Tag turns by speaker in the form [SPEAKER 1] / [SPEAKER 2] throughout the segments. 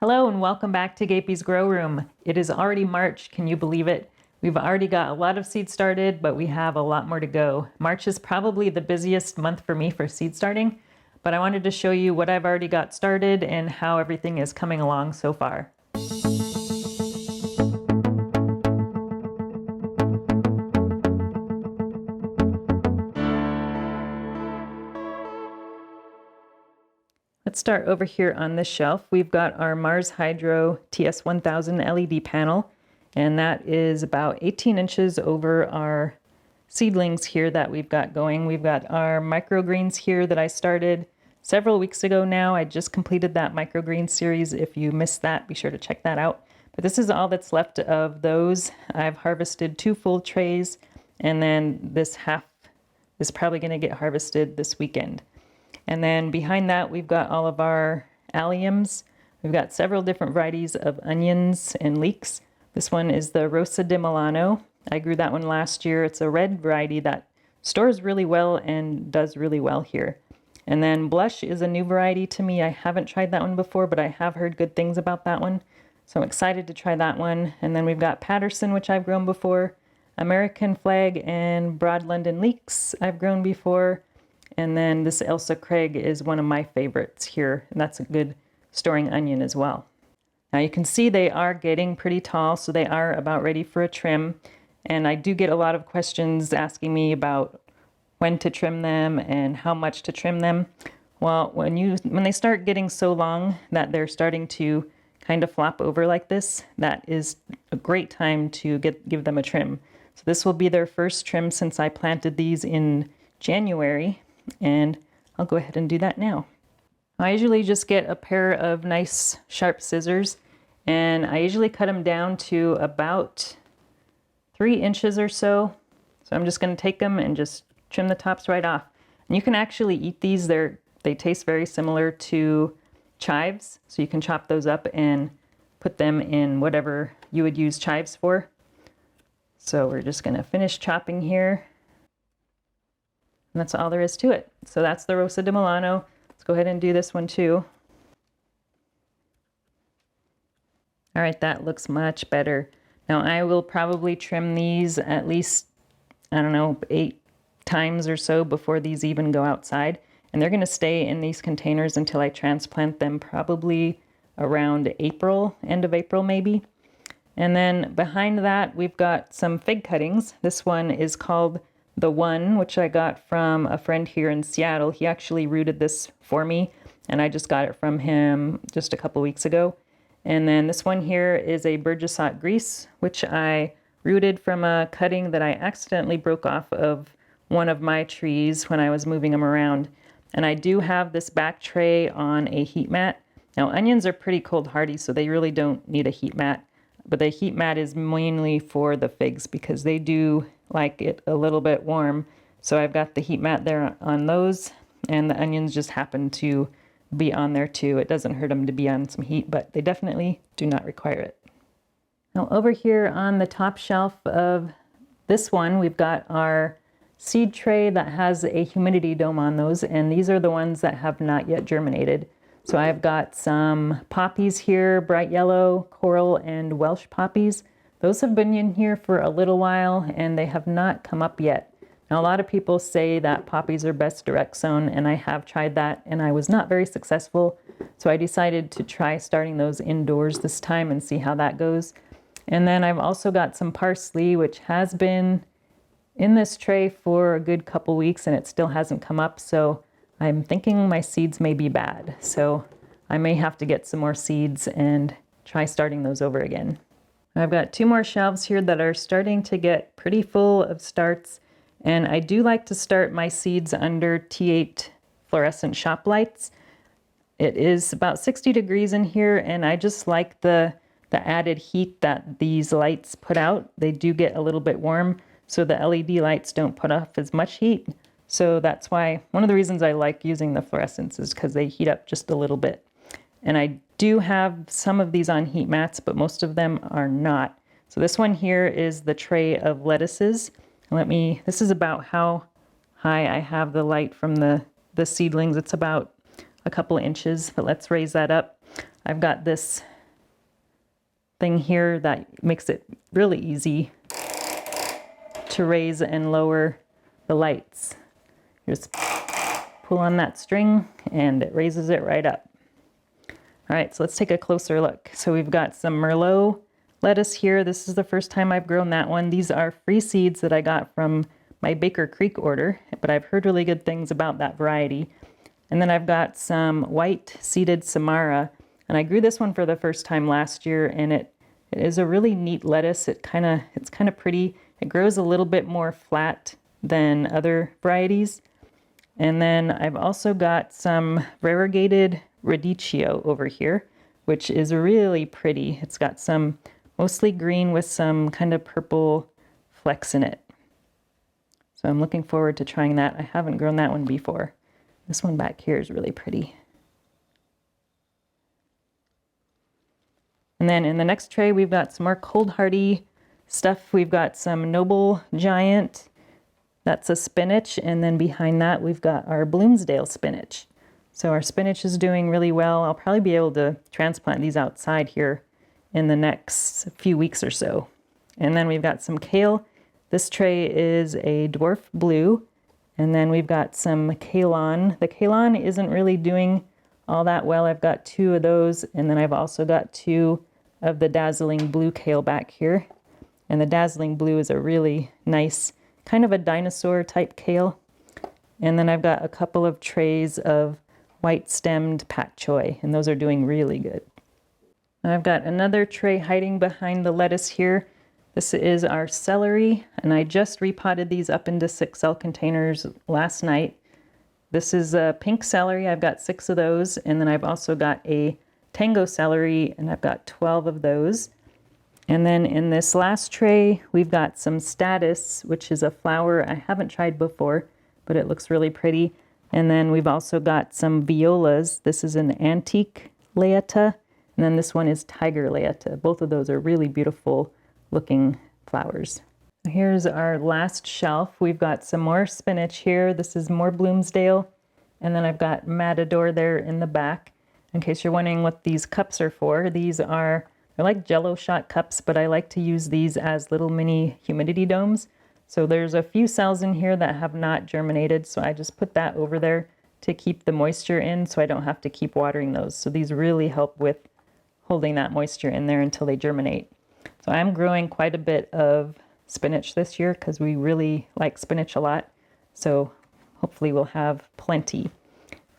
[SPEAKER 1] Hello and welcome back to Gapeys Grow Room. It is already March, can you believe it? We've already got a lot of seeds started, but we have a lot more to go. March is probably the busiest month for me for seed starting, but I wanted to show you what I've already got started and how everything is coming along so far. Let's start over here on this shelf. We've got our Mars Hydro TS1000 LED panel, and that is about 18 inches over our seedlings here that we've got going. We've got our microgreens here that I started several weeks ago now. I just completed that microgreen series. If you missed that, be sure to check that out. But this is all that's left of those. I've harvested 2 full trays, and then this half is probably going to get harvested this weekend. And then behind that, we've got all of our alliums. We've got several different varieties of onions and leeks. This one is the Rosa di Milano. I grew that one last year. It's a red variety that stores really well and does really well here. And then Blush is a new variety to me. I haven't tried that one before, but I have heard good things about that one. So I'm excited to try that one. And then we've got Patterson, which I've grown before. American Flag and Broad London Leeks I've grown before. And then this Elsa Craig is one of my favorites here, and that's a good storing onion as well. Now you can see they are getting pretty tall, so they are about ready for a trim. And I do get a lot of questions asking me about when to trim them and how much to trim them. Well, when they start getting so long that they're starting to kind of flop over like this, that is a great time to give them a trim. So this will be their first trim since I planted these in January. And I'll go ahead and do that now. I usually just get a pair of nice sharp scissors, and I usually cut them down to about 3 inches or so. So I'm just going to take them and just trim the tops right off. And you can actually eat these. They taste very similar to chives, so you can chop those up and put them in whatever you would use chives for. So we're just going to finish chopping here. And that's all there is to it. So that's the Rosa di Milano. Let's go ahead and do this one too. All right, that looks much better. Now I will probably trim these at least, I don't know, 8 times or so before these even go outside. And they're going to stay in these containers until I transplant them, probably around April, end of April maybe. And then behind that, we've got some fig cuttings. This one is called The One, which I got from a friend here in Seattle. He actually rooted this for me, and I just got it from him just a couple weeks ago. And then this one here is a Burgessot Grease, which I rooted from a cutting that I accidentally broke off of one of my trees when I was moving them around. And I do have this back tray on a heat mat. Now onions are pretty cold hardy, so they really don't need a heat mat. But the heat mat is mainly for the figs because they do like it a little bit warm. So I've got the heat mat there on those, and the onions just happen to be on there too. It doesn't hurt them to be on some heat, but they definitely do not require it. Now over here on the top shelf of this one, we've got our seed tray that has a humidity dome on those, and these are the ones that have not yet germinated. So I've got some poppies here, bright yellow, coral, and Welsh poppies. Those have been in here for a little while, and they have not come up yet. Now, a lot of people say that poppies are best direct sown, and I have tried that, and I was not very successful. So I decided to try starting those indoors this time and see how that goes. And then I've also got some parsley, which has been in this tray for a good couple weeks, and it still hasn't come up. So I'm thinking my seeds may be bad. So I may have to get some more seeds and try starting those over again. I've got 2 more shelves here that are starting to get pretty full of starts, and I do like to start my seeds under T8 fluorescent shop lights. It is about 60 degrees in here, and I just like the added heat that these lights put out. They do get a little bit warm, so the LED lights don't put off as much heat. So that's why one of the reasons I like using the fluorescents is because they heat up just a little bit. And I do have some of these on heat mats, but most of them are not. So this one here is the tray of lettuces. This is about how high I have the light from the seedlings. It's about a couple of inches, but let's raise that up. I've got this thing here that makes it really easy to raise and lower the lights. Just pull on that string and it raises it right up. All right, so let's take a closer look. So we've got some Merlot lettuce here. This is the first time I've grown that one. These are free seeds that I got from my Baker Creek order, but I've heard really good things about that variety. And then I've got some white seeded Samara, and I grew this one for the first time last year, and it is a really neat lettuce. It's kind of pretty. It grows a little bit more flat than other varieties. And then I've also got some variegated radicchio over here, which is really pretty. It's got some mostly green with some kind of purple flecks in it. So I'm looking forward to trying that. I haven't grown that one before. This one back here is really pretty. And then in the next tray, we've got some more cold hardy stuff. We've got some Noble Giant. That's a spinach. And then behind that, we've got our Bloomsdale spinach. So our spinach is doing really well. I'll probably be able to transplant these outside here in the next few weeks or so. And then we've got some kale. This tray is a dwarf blue. And then we've got some kalon. The kalon isn't really doing all that well. I've got 2 of those, and then I've also got 2 of the dazzling blue kale back here. And the dazzling blue is a really nice, kind of a dinosaur type kale. And then I've got a couple of trays of white stemmed pak choi, and those are doing really good. I've got another tray hiding behind the lettuce here. This is our celery, and I just repotted these up into 6-cell containers last night. This is a pink celery. I've got 6 of those, and then I've also got a tango celery, and I've got 12 of those. And then in this last tray, we've got some statice, which is a flower I haven't tried before, but it looks really pretty. And then we've also got some violas. This is an antique leata, and then this one is tiger leata. Both of those are really beautiful looking flowers. Here's our last shelf. We've got some more spinach here. This is more Bloomsdale. And then I've got Matador there in the back. In case you're wondering what these cups are for, they're like Jello shot cups, but I like to use these as little mini humidity domes. So there's a few cells in here that have not germinated, so I just put that over there to keep the moisture in so I don't have to keep watering those. So these really help with holding that moisture in there until they germinate. So I'm growing quite a bit of spinach this year because we really like spinach a lot. So hopefully we'll have plenty.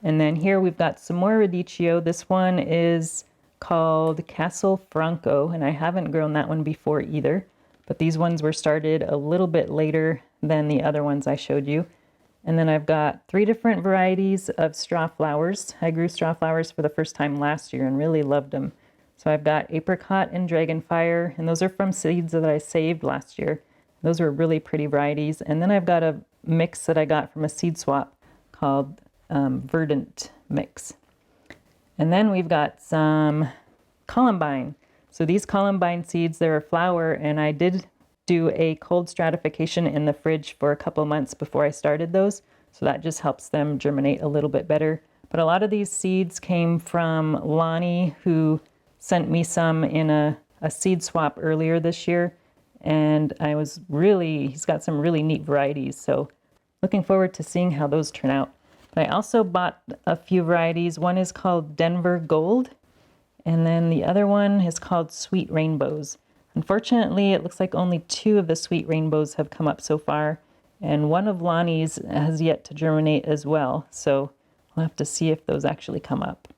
[SPEAKER 1] And then here we've got some more radicchio. This one is called Castle Franco, and I haven't grown that one before either. But these ones were started a little bit later than the other ones I showed you. And then I've got 3 different varieties of strawflowers. I grew strawflowers for the first time last year and really loved them. So I've got apricot and dragonfire, and those are from seeds that I saved last year. Those were really pretty varieties. And then I've got a mix that I got from a seed swap called Verdant Mix. And then we've got some columbine. So these columbine seeds, they're a flower, and I did do a cold stratification in the fridge for a couple months before I started those. So that just helps them germinate a little bit better. But a lot of these seeds came from Lonnie, who sent me some in a seed swap earlier this year. And he's got some really neat varieties. So looking forward to seeing how those turn out. But I also bought a few varieties. One is called Denver Gold, and then the other one is called Sweet Rainbows. Unfortunately, it looks like only 2 of the Sweet Rainbows have come up so far, and one of Lonnie's has yet to germinate as well. So we'll have to see if those actually come up.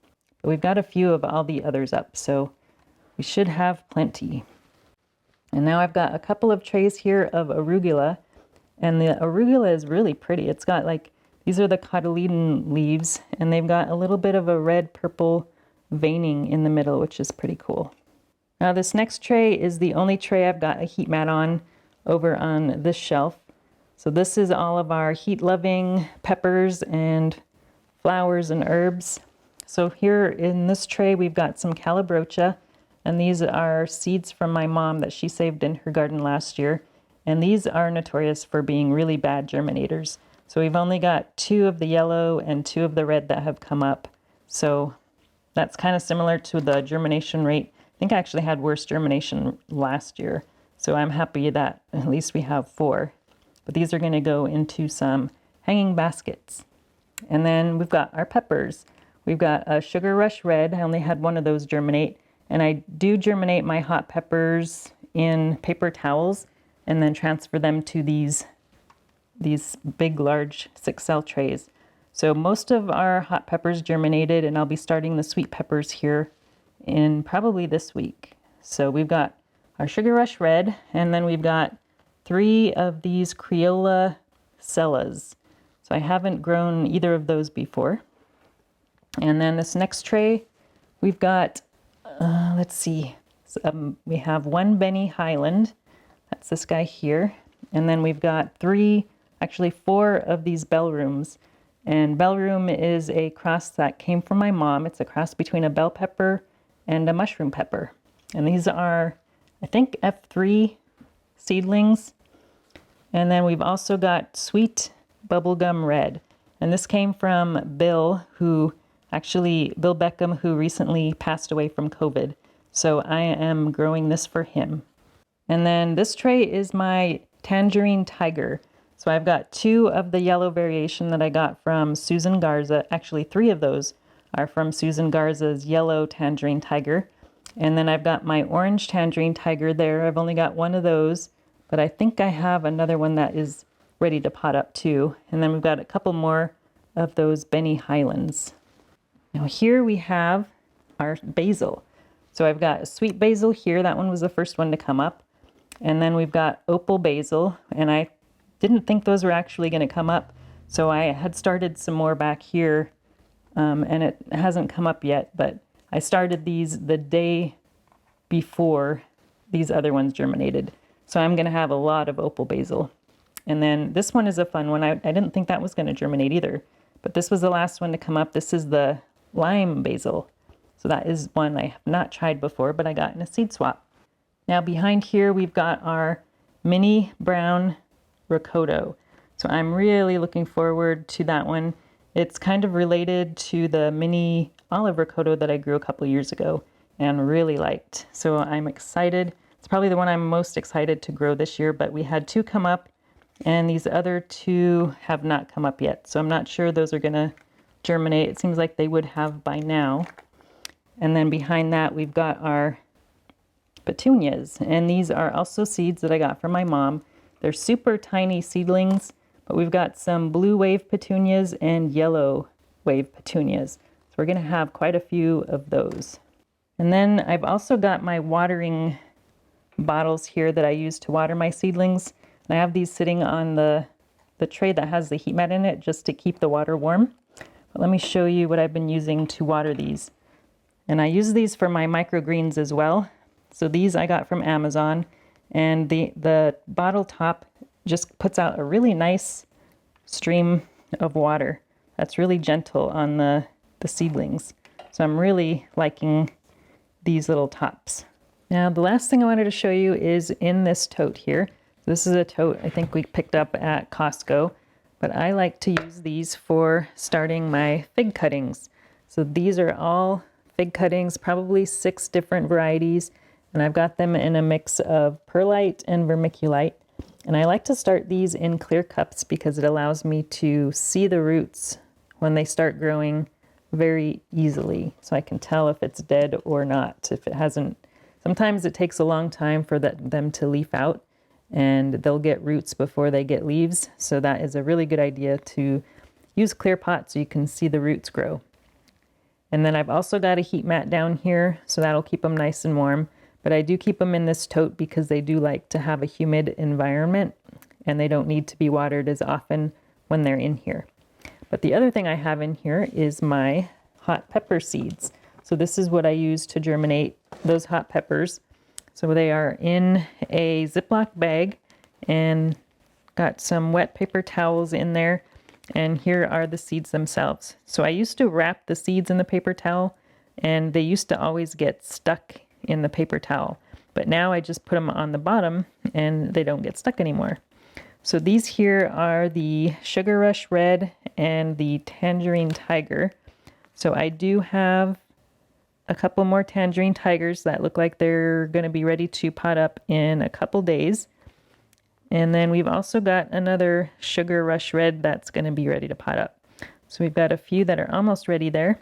[SPEAKER 1] But we've got a few of all the others up, so we should have plenty. And now I've got a couple of trays here of arugula, and the arugula is really pretty. It's got these are the cotyledon leaves, and they've got a little bit of a red-purple veining in the middle, which is pretty cool. Now this next tray is the only tray I've got a heat mat on over on this shelf. So this is all of our heat-loving peppers and flowers and herbs. So here in this tray we've got some calibrachoa, and these are seeds from my mom that she saved in her garden last year. And these are notorious for being really bad germinators. So we've only got 2 of the yellow and 2 of the red that have come up. So that's kind of similar to the germination rate. I think I actually had worse germination last year. So I'm happy that at least we have 4. But these are going to go into some hanging baskets. And then we've got our peppers. We've got a Sugar Rush Red. I only had one of those germinate. And I do germinate my hot peppers in paper towels and then transfer them to these big, large 6-cell trays. So most of our hot peppers germinated, and I'll be starting the sweet peppers here in probably this week. So we've got our Sugar Rush Red, and then we've got 3 of these Crayola Cellas. So I haven't grown either of those before. And then this next tray, we've got, let's see, we have 1 Benny Highland. That's this guy here. And then we've got 4 of these Bellrooms. And Bellroom is a cross that came from my mom. It's a cross between a bell pepper and a mushroom pepper. And these are, I think, F3 seedlings. And then we've also got Sweet Bubblegum Red. And this came from Bill Beckham, who recently passed away from COVID. So I am growing this for him. And then this tray is my Tangerine Tiger. So I've got 2 of the yellow variation that I got from Susan Garza. Actually, 3 of those are from Susan Garza's yellow Tangerine Tiger. And then I've got my orange Tangerine Tiger there. I've only got 1 of those, but I think I have another one that is ready to pot up too. And then we've got a couple more of those Benny Highlands. Now here we have our basil. So I've got a sweet basil here. That one was the first one to come up. And then we've got opal basil, and I didn't think those were actually going to come up. So I had started some more back here, and it hasn't come up yet, but I started these the day before these other ones germinated. So I'm going to have a lot of opal basil. And then this one is a fun one. I didn't think that was going to germinate either, but this was the last one to come up. This is the lime basil. So that is one I have not tried before, but I got in a seed swap. Now behind here, we've got our mini brown Ricotta. So I'm really looking forward to that one. It's kind of related to the mini olive Ricotta that I grew a couple years ago and really liked. So I'm excited. It's probably the one I'm most excited to grow this year, but we had 2 come up and these other 2 have not come up yet. So I'm not sure those are going to germinate. It seems like they would have by now. And then behind that, we've got our petunias. And these are also seeds that I got from my mom. They're super tiny seedlings, but we've got some blue wave petunias and yellow wave petunias. So we're going to have quite a few of those. And then I've also got my watering bottles here that I use to water my seedlings. And I have these sitting on the tray that has the heat mat in it just to keep the water warm. But let me show you what I've been using to water these. And I use these for my microgreens as well. So these I got from Amazon. And the bottle top just puts out a really nice stream of water that's really gentle on the seedlings. So I'm really liking these little tops. Now the last thing I wanted to show you is in this tote here. This is a tote I think we picked up at Costco, but I like to use these for starting my fig cuttings. So these are all fig cuttings, probably 6 different varieties. And I've got them in a mix of perlite and vermiculite. And I like to start these in clear cups because it allows me to see the roots when they start growing very easily. So I can tell if it's dead or not, if it hasn't. Sometimes it takes a long time for them to leaf out, and they'll get roots before they get leaves. So that is a really good idea to use clear pots so you can see the roots grow. And then I've also got a heat mat down here, so that'll keep them nice and warm. But I do keep them in this tote because they do like to have a humid environment and they don't need to be watered as often when they're in here. But the other thing I have in here is my hot pepper seeds. So this is what I use to germinate those hot peppers. So they are in a Ziploc bag and got some wet paper towels in there. And here are the seeds themselves. So I used to wrap the seeds in the paper towel and they used to always get stuck in the paper towel. But now I just put them on the bottom and they don't get stuck anymore. So these here are the Sugar Rush Red and the Tangerine Tiger. So I do have a couple more tangerine tigers that look like they're going to be ready to pot up in a couple days. And then we've also got another sugar rush red that's going to be ready to pot up. So we've got a few that are almost ready there.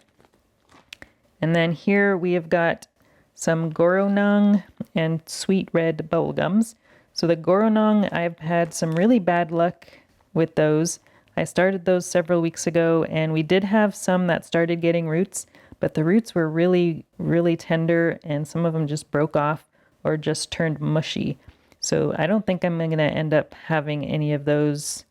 [SPEAKER 1] And then here we have got some goronong and sweet red bubblegums. So the goronong, I've had some really bad luck with those. I started those several weeks ago, and we did have some that started getting roots, but the roots were really, really tender, and some of them just broke off or just turned mushy. So I don't think I'm going to end up having any of those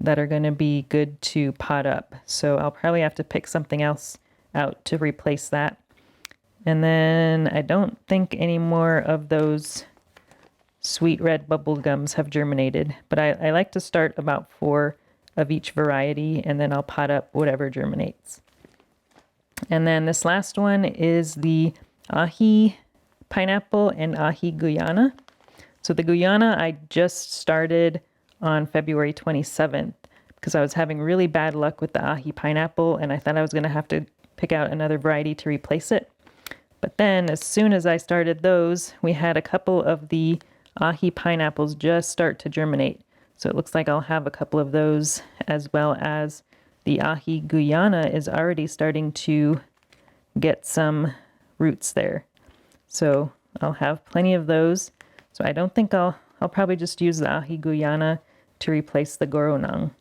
[SPEAKER 1] that are going to be good to pot up. So I'll probably have to pick something else out to replace that. And then I don't think any more of those sweet red bubble gums have germinated, but I like to start about 4 of each variety, and then I'll pot up whatever germinates. And then this last one is the ahi pineapple and ahi Guyana. So the Guyana I just started on February 27th because I was having really bad luck with the ahi pineapple, and I thought I was going to have to pick out another variety to replace it. But then as soon as I started those, we had a couple of the ahi pineapples just start to germinate. So it looks like I'll have a couple of those, as well as the ahi Guyana is already starting to get some roots there. So I'll have plenty of those. So I don't think I'll probably just use the ahi Guyana to replace the goronong.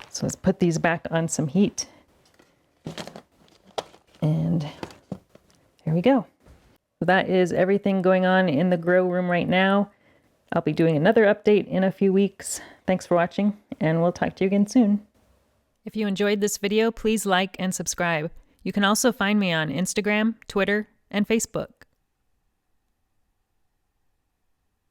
[SPEAKER 1] So let's put these back on some heat. And there we go. So that is everything going on in the grow room right now. I'll be doing another update in a few weeks. Thanks for watching, and we'll talk to you again soon. If you enjoyed this video, please like and subscribe. You can also find me on Instagram, Twitter, and Facebook.